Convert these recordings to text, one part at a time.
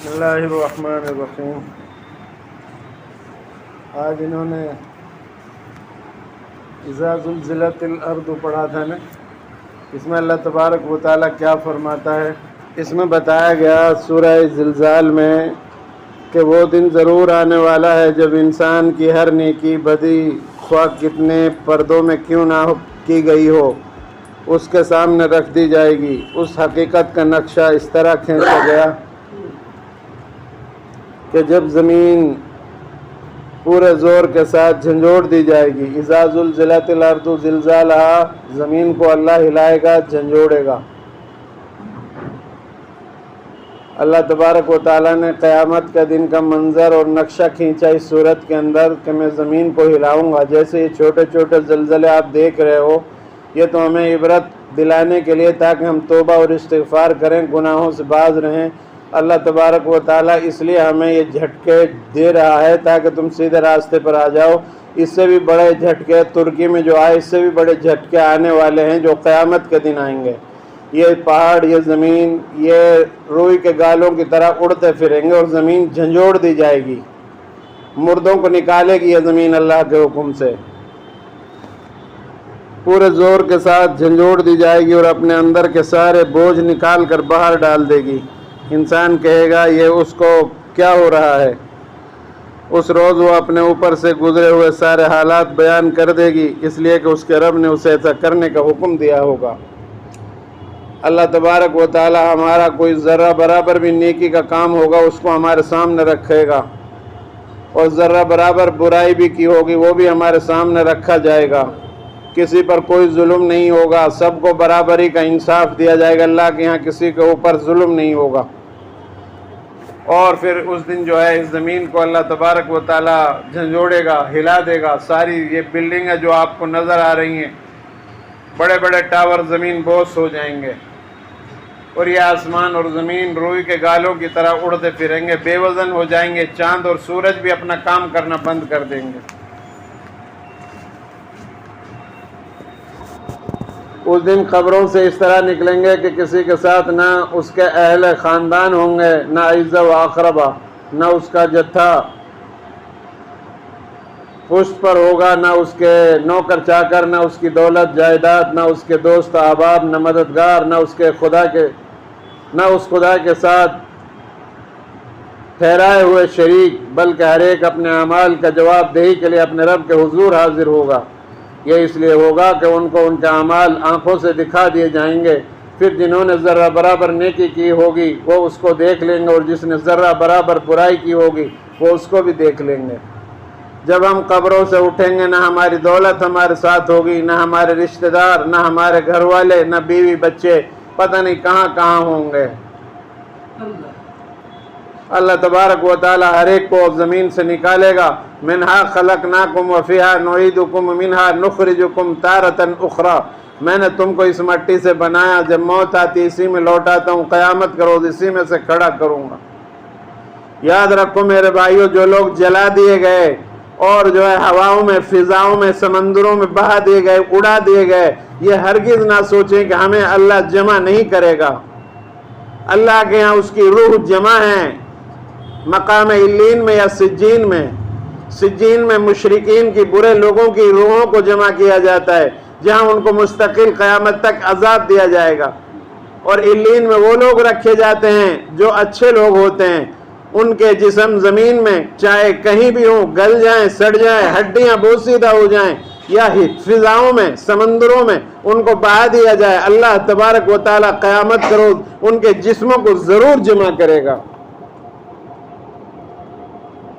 بسم اللہ الرحمن الرحیم۔ آج انہوں نے اذا زلزلت الارض پڑھا تھا نا، اس میں اللہ تبارک و تعالیٰ کیا فرماتا ہے؟ اس میں بتایا گیا سورہ زلزال میں کہ وہ دن ضرور آنے والا ہے جب انسان کی ہر نیکی بدی خواہ کتنے پردوں میں کیوں نہ کی گئی ہو اس کے سامنے رکھ دی جائے گی۔ اس حقیقت کا نقشہ اس طرح کھینچا گیا کہ جب زمین پورے زور کے ساتھ جھنجھوڑ دی جائے گی۔ اذا زلزلت الارض زلزالہا، زمین کو اللہ ہلائے گا، جھنجھوڑے گا۔ اللہ تبارک و تعالیٰ نے قیامت کا دن کا منظر اور نقشہ کھینچا اس صورت کے اندر کہ میں زمین کو ہلاؤں گا۔ جیسے یہ چھوٹے چھوٹے زلزلے آپ دیکھ رہے ہو، یہ تو ہمیں عبرت دلانے کے لیے تاکہ ہم توبہ اور استغفار کریں، گناہوں سے باز رہیں۔ اللہ تبارک و تعالیٰ اس لیے ہمیں یہ جھٹکے دے رہا ہے تاکہ تم سیدھے راستے پر آ جاؤ۔ اس سے بھی بڑے جھٹکے ترکی میں جو آئے، اس سے بھی بڑے جھٹکے آنے والے ہیں جو قیامت کے دن آئیں گے۔ یہ پہاڑ، یہ زمین، یہ روئی کے گالوں کی طرح اڑتے پھریں گے اور زمین جھنجھوڑ دی جائے گی، مردوں کو نکالے گی یہ زمین اللہ کے حکم سے، پورے زور کے ساتھ جھنجھوڑ دی جائے گی اور اپنے اندر کے سارے بوجھ نکال کر باہر ڈال دے گی۔ انسان کہے گا یہ اس کو کیا ہو رہا ہے؟ اس روز وہ اپنے اوپر سے گزرے ہوئے سارے حالات بیان کر دے گی، اس لیے کہ اس کے رب نے اسے ایسا کرنے کا حکم دیا ہوگا۔ اللہ تبارک و تعالی ہمارا کوئی ذرہ برابر بھی نیکی کا کام ہوگا اس کو ہمارے سامنے رکھے گا، اور ذرہ برابر برائی بھی کی ہوگی وہ بھی ہمارے سامنے رکھا جائے گا۔ کسی پر کوئی ظلم نہیں ہوگا، سب کو برابری کا انصاف دیا جائے گا۔ اللہ کے یہاں کسی کے اوپر ظلم نہیں ہوگا۔ اور پھر اس دن جو ہے اس زمین کو اللہ تبارک و تعالیٰ جھنجھوڑے گا، ہلا دے گا۔ ساری یہ بلڈنگیں جو آپ کو نظر آ رہی ہیں، بڑے بڑے ٹاور زمین بوس ہو جائیں گے، اور یہ آسمان اور زمین روئی کے گالوں کی طرح اڑتے پھریں گے، بے وزن ہو جائیں گے۔ چاند اور سورج بھی اپنا کام کرنا بند کر دیں گے۔ اس دن قبروں سے اس طرح نکلیں گے کہ کسی کے ساتھ نہ اس کے اہل خاندان ہوں گے، نہ عزہ و اقربا، نہ اس کا جتھا پشت پر ہوگا، نہ اس کے نوکر چاکر، نہ اس کی دولت جائیداد، نہ اس کے دوست احباب، نہ مددگار، نہ اس خدا کے ساتھ ٹھہرائے ہوئے شریک، بلکہ ہر ایک اپنے اعمال کا جواب دہی کے لیے اپنے رب کے حضور حاضر ہوگا۔ یہ اس لیے ہوگا کہ ان کو ان کے اعمال آنکھوں سے دکھا دیے جائیں گے، پھر جنہوں نے ذرہ برابر نیکی کی ہوگی وہ اس کو دیکھ لیں گے، اور جس نے ذرہ برابر برائی کی ہوگی وہ اس کو بھی دیکھ لیں گے۔ جب ہم قبروں سے اٹھیں گے، نہ ہماری دولت ہمارے ساتھ ہوگی، نہ ہمارے رشتہ دار، نہ ہمارے گھر والے، نہ بیوی بچے، پتہ نہیں کہاں کہاں ہوں گے۔ اللہ تبارک و تعالی ہر ایک کو زمین سے نکالے گا۔ منہا خلقناکم وفیہا نعیدکم منہا نخرجکم تارۃ اخری، میں نے تم کو اس مٹی سے بنایا، جب موت آتی اسی میں لوٹاتا ہوں، قیامت کا روز اسی میں سے کھڑا کروں گا۔ یاد رکھو میرے بھائیو، جو لوگ جلا دیے گئے اور جو ہے ہواؤں میں، فضاؤں میں، سمندروں میں بہا دیے گئے، اڑا دیے گئے، یہ ہرگز نہ سوچیں کہ ہمیں اللہ جمع نہیں کرے گا۔ اللہ کے یہاں اس کی روح جمع ہے، مقام علیین میں یا سجین میں۔ سجین میں مشرکین کی، برے لوگوں کی روحوں کو جمع کیا جاتا ہے، جہاں ان کو مستقل قیامت تک عذاب دیا جائے گا۔ اور علیین میں وہ لوگ رکھے جاتے ہیں جو اچھے لوگ ہوتے ہیں، ان کے جسم زمین میں چاہے کہیں بھی ہوں، گل جائیں، سڑ جائیں، ہڈیاں بوسیدہ ہو جائیں، یا فضاؤں میں، سمندروں میں ان کو بہا دیا جائے، اللہ تبارک و تعالی قیامت کا روز ان کے جسموں کو ضرور جمع کرے گا۔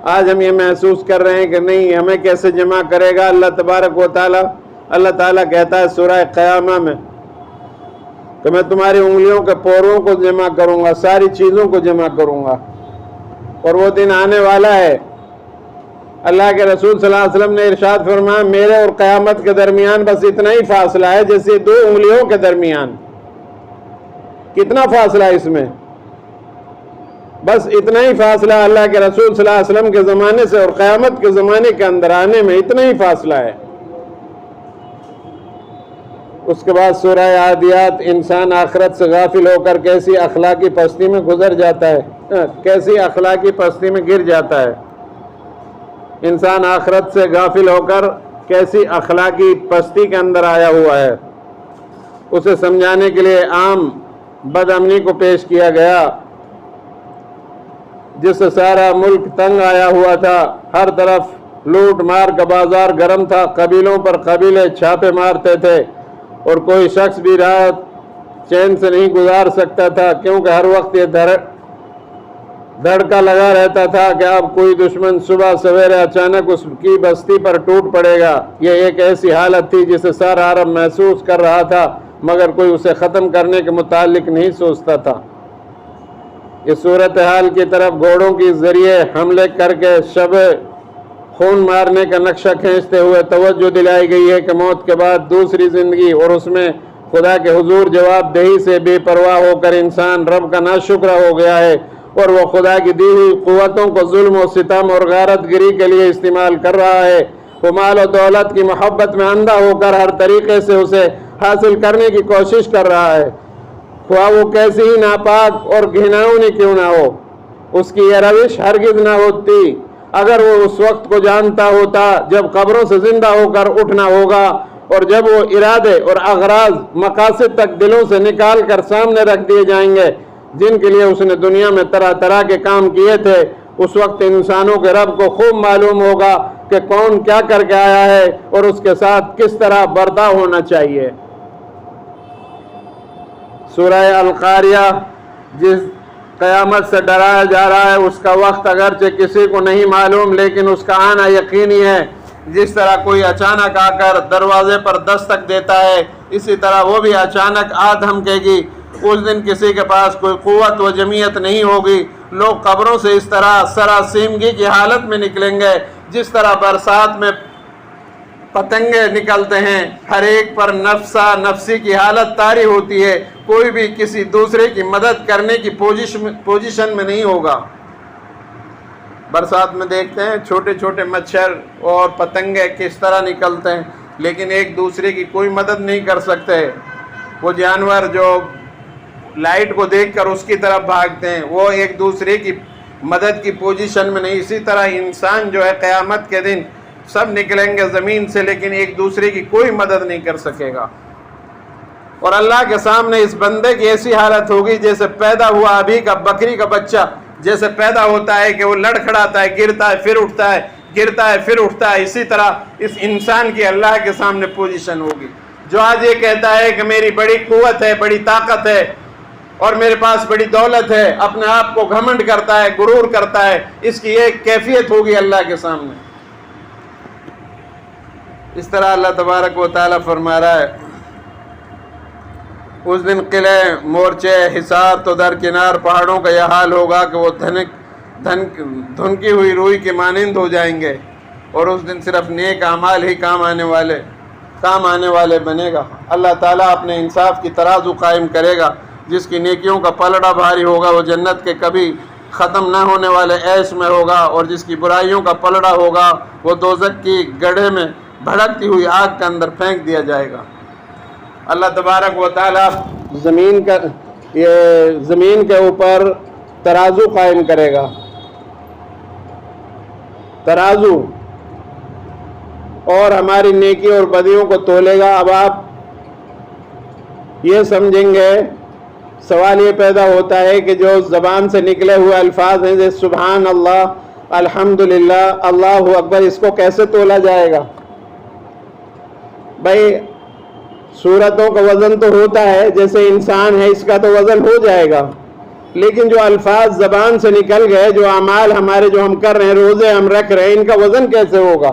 آج ہم یہ محسوس کر رہے ہیں کہ نہیں، ہمیں کیسے جمع کرے گا اللہ تبارک و تعالی؟ اللہ تعالیٰ کہتا ہے سورہ قیامہ میں کہ میں تمہاری انگلیوں کے پوروں کو جمع کروں گا، ساری چیزوں کو جمع کروں گا، اور وہ دن آنے والا ہے۔ اللہ کے رسول صلی اللہ علیہ وسلم نے ارشاد فرمایا میرے اور قیامت کے درمیان بس اتنا ہی فاصلہ ہے جیسے دو انگلیوں کے درمیان۔ کتنا فاصلہ ہے اس میں؟ بس اتنا ہی فاصلہ اللہ کے رسول صلی اللہ علیہ وسلم کے زمانے سے اور قیامت کے زمانے کے اندر آنے میں اتنا ہی فاصلہ ہے۔ اس کے بعد سورہ عادیات، انسان آخرت سے غافل ہو کر کیسی اخلاقی پستی میں گزر جاتا ہے، کیسی اخلاقی پستی میں گر جاتا ہے۔ انسان آخرت سے غافل ہو کر کیسی اخلاقی پستی کے اندر آیا ہوا ہے، اسے سمجھانے کے لیے عام بد امنی کو پیش کیا گیا، جس سے سارا ملک تنگ آیا ہوا تھا، ہر طرف لوٹ مار کا بازار گرم تھا، قبیلوں پر قبیلے چھاپے مارتے تھے، اور کوئی شخص بھی رات چین سے نہیں گزار سکتا تھا، کیونکہ ہر وقت یہ دھڑکا لگا رہتا تھا کہ اب کوئی دشمن صبح سویرے اچانک اس کی بستی پر ٹوٹ پڑے گا۔ یہ ایک ایسی حالت تھی جسے سارا عرب محسوس کر رہا تھا، مگر کوئی اسے ختم کرنے کے متعلق نہیں سوچتا تھا۔ اس صورتحال کی طرف گھوڑوں کے ذریعے حملے کر کے شب خون مارنے کا نقشہ کھینچتے ہوئے توجہ دلائی گئی ہے کہ موت کے بعد دوسری زندگی، اور اس میں خدا کے حضور جواب دہی سے بے پرواہ ہو کر انسان رب کا ناشکرہ ہو گیا ہے، اور وہ خدا کی دی ہوئی قوتوں کو ظلم و ستم اور غارت گری کے لیے استعمال کر رہا ہے۔ وہ مال و دولت کی محبت میں اندھا ہو کر ہر طریقے سے اسے حاصل کرنے کی کوشش کر رہا ہے، خواہ وہ کیسی ہی ناپاک اور گھناؤنی کیوں نہ ہو۔ اس کی یہ روش ہرگز نہ ہوتی اگر وہ اس وقت کو جانتا ہوتا جب قبروں سے زندہ ہو کر اٹھنا ہوگا، اور جب وہ ارادے اور اغراض مقاصد تک دلوں سے نکال کر سامنے رکھ دیے جائیں گے جن کے لیے اس نے دنیا میں طرح طرح کے کام کیے تھے۔ اس وقت انسانوں کے رب کو خوب معلوم ہوگا کہ کون کیا کر کے آیا ہے اور اس کے ساتھ کس طرح برتاؤ ہونا چاہیے۔ سورہ القاریہ، جس قیامت سے ڈرایا جا رہا ہے، اس کا وقت اگرچہ کسی کو نہیں معلوم، لیکن اس کا آنا یقینی ہے۔ جس طرح کوئی اچانک آ کر دروازے پر دستک دیتا ہے، اسی طرح وہ بھی اچانک آ دھمکے گی۔ اس دن کسی کے پاس کوئی قوت و جمعیت نہیں ہوگی۔ لوگ قبروں سے اس طرح سراسیمگی کی حالت میں نکلیں گے جس طرح برسات میں پتنگے نکلتے ہیں، ہر ایک پر نفسا نفسی کی حالت طاری ہوتی ہے، کوئی بھی کسی دوسرے کی مدد کرنے کی پوزیشن میں نہیں ہوگا۔ برسات میں دیکھتے ہیں چھوٹے چھوٹے مچھر اور پتنگے کس طرح نکلتے ہیں، لیکن ایک دوسرے کی کوئی مدد نہیں کر سکتے۔ وہ جانور جو لائٹ کو دیکھ کر اس کی طرف بھاگتے ہیں، وہ ایک دوسرے کی مدد کی پوزیشن میں نہیں۔ اسی طرح انسان جو ہے قیامت کے دن سب نکلیں گے زمین سے، لیکن ایک دوسرے کی کوئی مدد نہیں کر سکے گا۔ اور اللہ کے سامنے اس بندے کی ایسی حالت ہوگی جیسے پیدا ہوا ابھی کا بکری کا بچہ جیسے پیدا ہوتا ہے کہ وہ لڑکھڑاتا ہے، گرتا ہے پھر اٹھتا ہے، گرتا ہے پھر اٹھتا ہے۔ اسی طرح اس انسان کی اللہ کے سامنے پوزیشن ہوگی، جو آج یہ کہتا ہے کہ میری بڑی قوت ہے، بڑی طاقت ہے اور میرے پاس بڑی دولت ہے، اپنے آپ کو گھمنڈ کرتا ہے، غرور کرتا ہے، اس کی ایک کیفیت ہوگی اللہ کے سامنے۔ اس طرح اللہ تبارک و تعالیٰ فرما رہا ہے، اس دن قلعے، مورچے، حصار تو درکنار پہاڑوں کا یہ حال ہوگا کہ وہ دھنکی ہوئی روئی کے مانند ہو جائیں گے، اور اس دن صرف نیک اعمال ہی کام آنے والے بنے گا۔ اللہ تعالیٰ اپنے انصاف کی ترازو قائم کرے گا۔ جس کی نیکیوں کا پلڑا بھاری ہوگا وہ جنت کے کبھی ختم نہ ہونے والے عیش میں ہوگا، اور جس کی برائیوں کا پلڑا ہوگا وہ دوزخ کی گڑھے میں بھڑکتی ہوئی آگ کے اندر پھینک دیا جائے گا۔ اللہ تبارک و تعالیٰ زمین کے اوپر ترازو قائم کرے گا، ترازو، اور ہماری نیکی اور بدیوں کو تولے گا۔ اب آپ یہ سمجھیں گے، سوال یہ پیدا ہوتا ہے کہ جو زبان سے نکلے ہوئے الفاظ ہیں جیسے سبحان اللہ، الحمدللہ، اللہ اکبر، اس کو کیسے تولا جائے گا؟ بھائی صورتوں کا وزن تو ہوتا ہے، جیسے انسان ہے اس کا تو وزن ہو جائے گا، لیکن جو الفاظ زبان سے نکل گئے، جو اعمال ہمارے جو ہم کر رہے ہیں، روزے ہم رکھ رہے ہیں، ان کا وزن کیسے ہوگا؟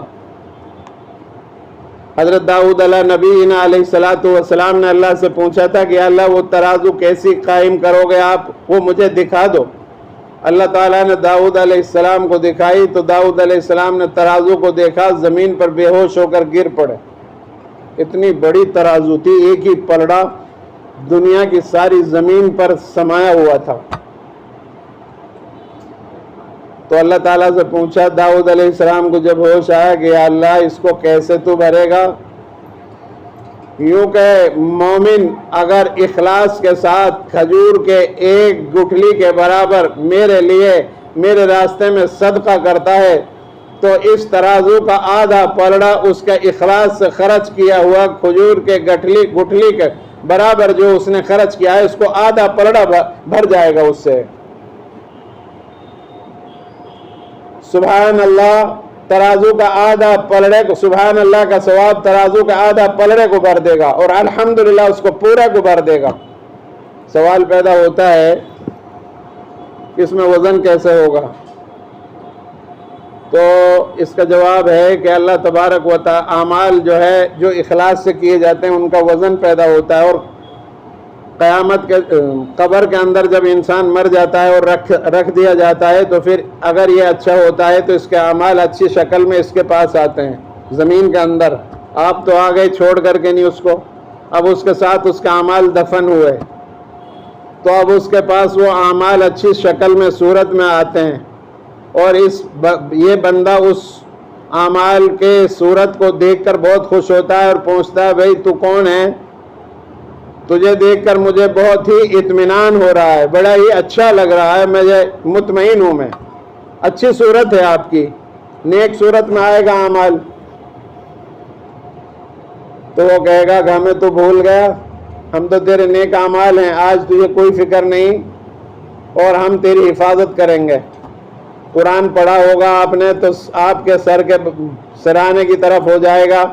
حضرت داؤد علیہ نبینا علیہ الصلاۃ والسلام نے اللہ سے پوچھا تھا کہ اللہ وہ ترازو کیسی قائم کرو گے آپ، وہ مجھے دکھا دو۔ اللہ تعالیٰ نے داؤد علیہ السلام کو دکھائی تو داؤد علیہ السلام نے ترازو کو دیکھا، زمین پر بے ہوش ہو کر گر پڑے۔ اتنی بڑی ترازو تھی، ایک ہی پلڑا دنیا کی ساری زمین پر سمایا ہوا تھا۔ تو اللہ تعالیٰ سے پوچھا داؤد علیہ السلام کو جب ہوش آیا کہ یا اللہ اس کو کیسے تو بھرے گا؟ یوں کہ مومن اگر اخلاص کے ساتھ کھجور کے ایک گٹھلی کے برابر میرے لیے میرے راستے میں صدقہ کرتا ہے تو اس ترازو کا آدھا پلڑا اس کے اخلاص سے خرچ کیا ہوا کھجور کے گٹھلی کے برابر جو اس نے خرچ کیا ہے اس کو آدھا پلڑا بھر جائے گا اس سے۔ سبحان اللہ، ترازو کا آدھا پلڑے کو، سبحان اللہ کا ثواب ترازو کا آدھا پلڑے کو بھر دے گا، اور الحمدللہ اس کو پورا کو بھر دے گا۔ سوال پیدا ہوتا ہے اس میں وزن کیسے ہوگا؟ تو اس کا جواب ہے کہ اللہ تبارک و تعالی اعمال جو ہے جو اخلاص سے کیے جاتے ہیں ان کا وزن پیدا ہوتا ہے، اور قیامت کے قبر کے اندر جب انسان مر جاتا ہے اور رکھ دیا جاتا ہے تو پھر اگر یہ اچھا ہوتا ہے تو اس کے اعمال اچھی شکل میں اس کے پاس آتے ہیں زمین کے اندر۔ آپ تو آ گئے چھوڑ کر کے نہیں اس کو، اب اس کے ساتھ اس کے اعمال دفن ہوئے تو اب اس کے پاس وہ اعمال اچھی شکل میں صورت میں آتے ہیں، اور یہ بندہ اس اعمال کے صورت کو دیکھ کر بہت خوش ہوتا ہے اور پوچھتا ہے بھائی تو کون ہے؟ تجھے دیکھ کر مجھے بہت ہی اطمینان ہو رہا ہے، بڑا ہی اچھا لگ رہا ہے، مجھے مطمئن ہوں، میں اچھی صورت ہے آپ کی، نیک صورت میں آئے گا اعمال۔ تو وہ کہے گا کہ ہمیں تو بھول گیا، ہم تو تیرے نیک اعمال ہیں، آج تجھے کوئی فکر نہیں اور ہم تیری حفاظت کریں گے۔ قرآن پڑھا ہوگا آپ نے تو آپ کے سر کے سرانے کی طرف ہو جائے گا،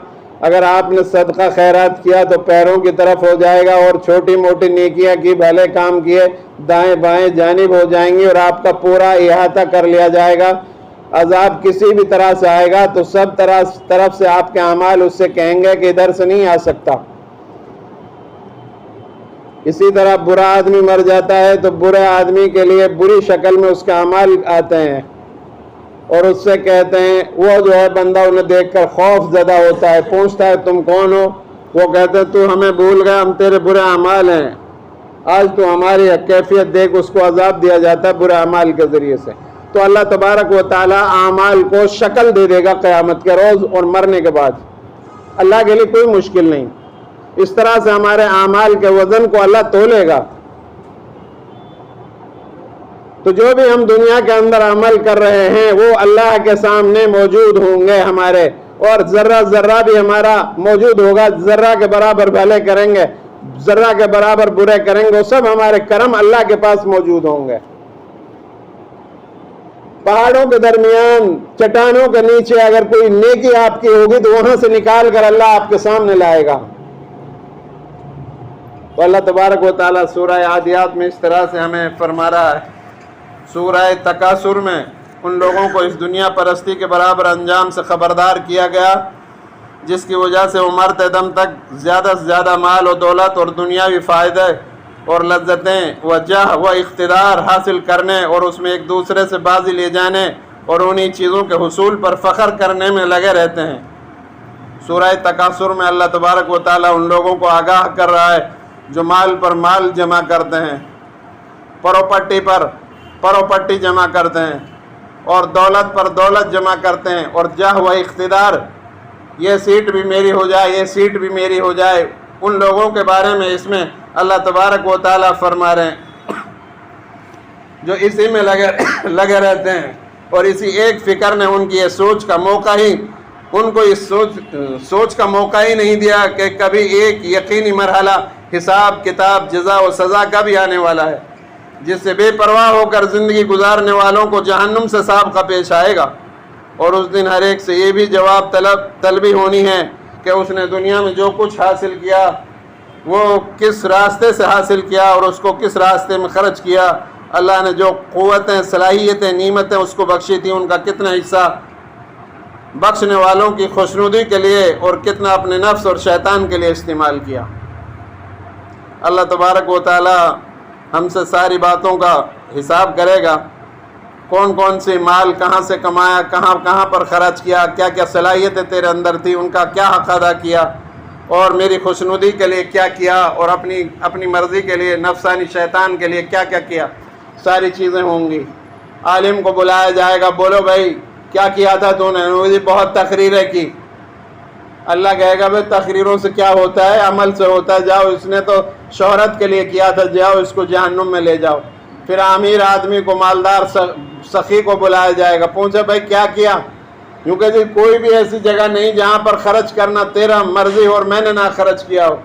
اگر آپ نے صدقہ خیرات کیا تو پیروں کی طرف ہو جائے گا، اور چھوٹی موٹی نیکیاں کی، بھلے کام کیے، دائیں بائیں جانب ہو جائیں گی اور آپ کا پورا احاطہ کر لیا جائے گا۔ عذاب کسی بھی طرح سے آئے گا تو سب طرف سے آپ کے اعمال اس سے کہیں گے کہ ادھر سے نہیں آ سکتا۔ اسی طرح برا آدمی مر جاتا ہے تو برے آدمی کے لیے بری شکل میں اس کے اعمال آتے ہیں، اور اس سے کہتے ہیں، وہ جو ہے بندہ انہیں دیکھ کر خوف زدہ ہوتا ہے، پوچھتا ہے تم کون ہو؟ وہ کہتے ہیں تو ہمیں بھول گیا، ہم تیرے برے اعمال ہیں، آج تو ہماری کیفیت دیکھ۔ اس کو عذاب دیا جاتا ہے برے اعمال کے ذریعے سے۔ تو اللہ تبارک و تعالی اعمال کو شکل دے دے گا قیامت کے روز اور مرنے کے بعد۔ اللہ کے لیے کوئی مشکل نہیں، اس طرح سے ہمارے اعمال کے وزن کو اللہ تولے گا۔ تو جو بھی ہم دنیا کے اندر عمل کر رہے ہیں وہ اللہ کے سامنے موجود ہوں گے ہمارے، اور ذرہ ذرہ بھی ہمارا موجود ہوگا، ذرہ کے برابر بھلے کریں گے، ذرہ کے برابر برے کریں گے، وہ سب ہمارے کرم اللہ کے پاس موجود ہوں گے۔ پہاڑوں کے درمیان، چٹانوں کے نیچے اگر کوئی نیکی آپ کی ہوگی تو وہاں سے نکال کر اللہ آپ کے سامنے لائے گا۔ تو اللہ تبارک و تعالیٰ سورہ عادیات میں اس طرح سے ہمیں فرما رہا ہے۔ سورہ تکاثر میں ان لوگوں کو اس دنیا پرستی کے برابر انجام سے خبردار کیا گیا جس کی وجہ سے وہ مرتے دم تک زیادہ سے زیادہ مال و دولت اور دنیاوی فائدے اور لذتیں و جاہ و اقتدار حاصل کرنے اور اس میں ایک دوسرے سے بازی لے جانے اور انہی چیزوں کے حصول پر فخر کرنے میں لگے رہتے ہیں۔ سورہ تکاثر میں اللہ تبارک و تعالیٰ ان لوگوں کو آگاہ کر رہا ہے جو مال پر مال جمع کرتے ہیں، پراپرٹی پر پراپرٹی جمع کرتے ہیں، اور دولت پر دولت جمع کرتے ہیں، اور جاہ و اقتدار، یہ سیٹ بھی میری ہو جائے، یہ سیٹ بھی میری ہو جائے، ان لوگوں کے بارے میں اس میں اللہ تبارک و تعالیٰ فرما رہے ہیں جو اسی میں لگے رہتے ہیں، اور اسی ایک فکر نے ان کی یہ سوچ کا موقع ہی، ان کو اس سوچ کا موقع ہی نہیں دیا کہ کبھی ایک یقینی مرحلہ حساب کتاب جزا و سزا کا بھی آنے والا ہے، جس سے بے پرواہ ہو کر زندگی گزارنے والوں کو جہنم سے سابقہ پیش آئے گا، اور اس دن ہر ایک سے یہ بھی جواب طلبی ہونی ہے کہ اس نے دنیا میں جو کچھ حاصل کیا وہ کس راستے سے حاصل کیا اور اس کو کس راستے میں خرچ کیا، اللہ نے جو قوتیں، صلاحیتیں، نعمتیں اس کو بخشی تھیں ان کا کتنا حصہ بخشنے والوں کی خوشنودی کے لیے اور کتنا اپنے نفس اور شیطان کے لیے استعمال کیا۔ اللہ تبارک و تعالی ہم سے ساری باتوں کا حساب کرے گا، کون کون سی مال کہاں سے کمایا، کہاں پر خرچ کیا، کیا کیا صلاحیتیں تیرے اندر تھی، ان کا کیا حق ادا کیا، اور میری خوشنودی کے لیے کیا کیا، اور اپنی مرضی کے لیے، نفسانی شیطان کے لیے کیا کیا، ساری چیزیں ہوں گی۔ عالم کو بلایا جائے گا، بولو بھائی کیا کیا تھا تو نے؟ مجھے بہت تقریریں کی، اللہ کہے گا بھائی تقریروں سے کیا ہوتا ہے، عمل سے ہوتا ہے، جاؤ اس نے تو شہرت کے لیے کیا تھا، جاؤ اس کو جہنم میں لے جاؤ۔ پھر امیر آدمی کو، مالدار سخی کو بلایا جائے گا، پوچھے بھائی کیا کیا؟ یوں کہ جی کوئی بھی ایسی جگہ نہیں جہاں پر خرچ کرنا تیرا مرضی ہو اور میں نے نہ خرچ کیا ہو۔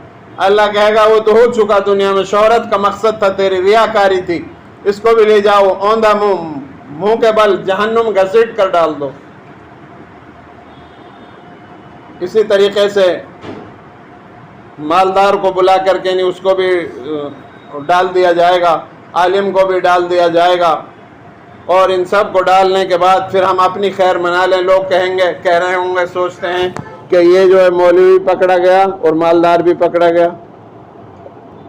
اللہ کہے گا وہ تو ہو چکا دنیا میں، شہرت کا مقصد تھا، تیری ریاکاری تھی، اس کو بھی لے جاؤ، اوندھا منہ کے بل جہنم گھسیٹ کر ڈال دو۔ اسی طریقے سے مالدار کو بلا کر کے نہیں، اس کو بھی ڈال دیا جائے گا، عالم کو بھی ڈال دیا جائے گا، اور ان سب کو ڈالنے کے بعد پھر ہم اپنی خیر منا لیں۔ لوگ کہہ رہے ہوں گے، سوچتے ہیں کہ یہ جو ہے مولوی پکڑا گیا اور مالدار بھی پکڑا گیا۔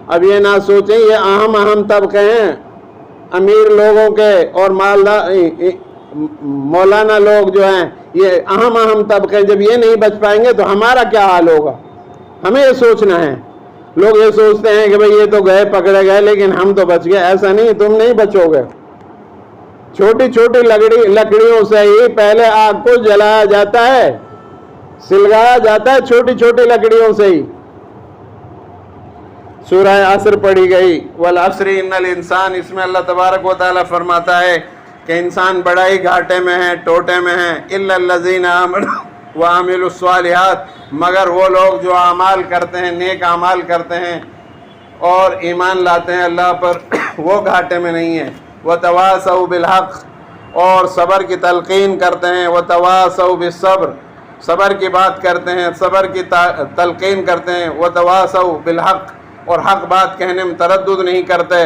اب یہ نہ سوچیں یہ اہم طبقے ہیں امیر لوگوں کے، اور مالدار مولانا لوگ جو ہیں یہ اہم طبقے، جب یہ نہیں بچ پائیں گے تو ہمارا کیا حال ہوگا؟ ہمیں یہ سوچنا ہے۔ لوگ یہ سوچتے ہیں کہ بھئی یہ تو گئے پکڑے گئے لیکن ہم تو بچ گئے، ایسا نہیں، تم نہیں بچو گے۔ چھوٹی چھوٹی لکڑیوں سے ہی پہلے آگ کو جلایا جاتا ہے، سلگایا جاتا ہے، چھوٹی چھوٹی لکڑیوں سے ہی۔ سورہ عصر پڑھی گئی، والعصر ان الانسان، اس میں اللہ تبارک و تعالیٰ فرماتا ہے کہ انسان بڑا ہی گھاٹے میں ہے، ٹوٹے میں ہے، الا الذین آمنوا وعملوا الصالحات، مگر وہ لوگ جو اعمال کرتے ہیں، نیک اعمال کرتے ہیں اور ایمان لاتے ہیں اللہ پر، وہ گھاٹے میں نہیں ہیں۔ وتواصوا بالحق، اور صبر کی تلقین کرتے ہیں، وتواصوا بالصبر، صبر کی بات کرتے ہیں، صبر کی تلقین کرتے ہیں، وتواصوا بالحق، اور حق بات کہنے میں تردد نہیں کرتے،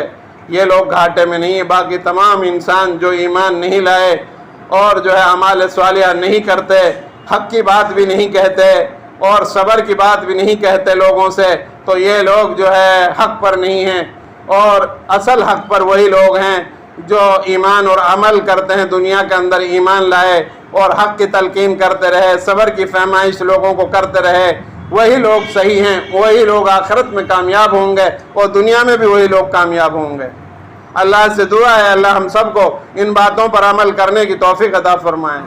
یہ لوگ گھاٹے میں نہیں ہیں۔ باقی تمام انسان جو ایمان نہیں لائے اور جو ہے اعمال صالحہ نہیں کرتے، حق کی بات بھی نہیں کہتے اور صبر کی بات بھی نہیں کہتے لوگوں سے، تو یہ لوگ جو ہے حق پر نہیں ہیں۔ اور اصل حق پر وہی لوگ ہیں جو ایمان اور عمل کرتے ہیں، دنیا کے اندر ایمان لائے اور حق کی تلقین کرتے رہے، صبر کی فہمائش لوگوں کو کرتے رہے، وہی لوگ صحیح ہیں، وہی لوگ آخرت میں کامیاب ہوں گے اور دنیا میں بھی وہی لوگ کامیاب ہوں گے۔ اللہ سے دعا ہے اللہ ہم سب کو ان باتوں پر عمل کرنے کی توفیق عطا فرمائے۔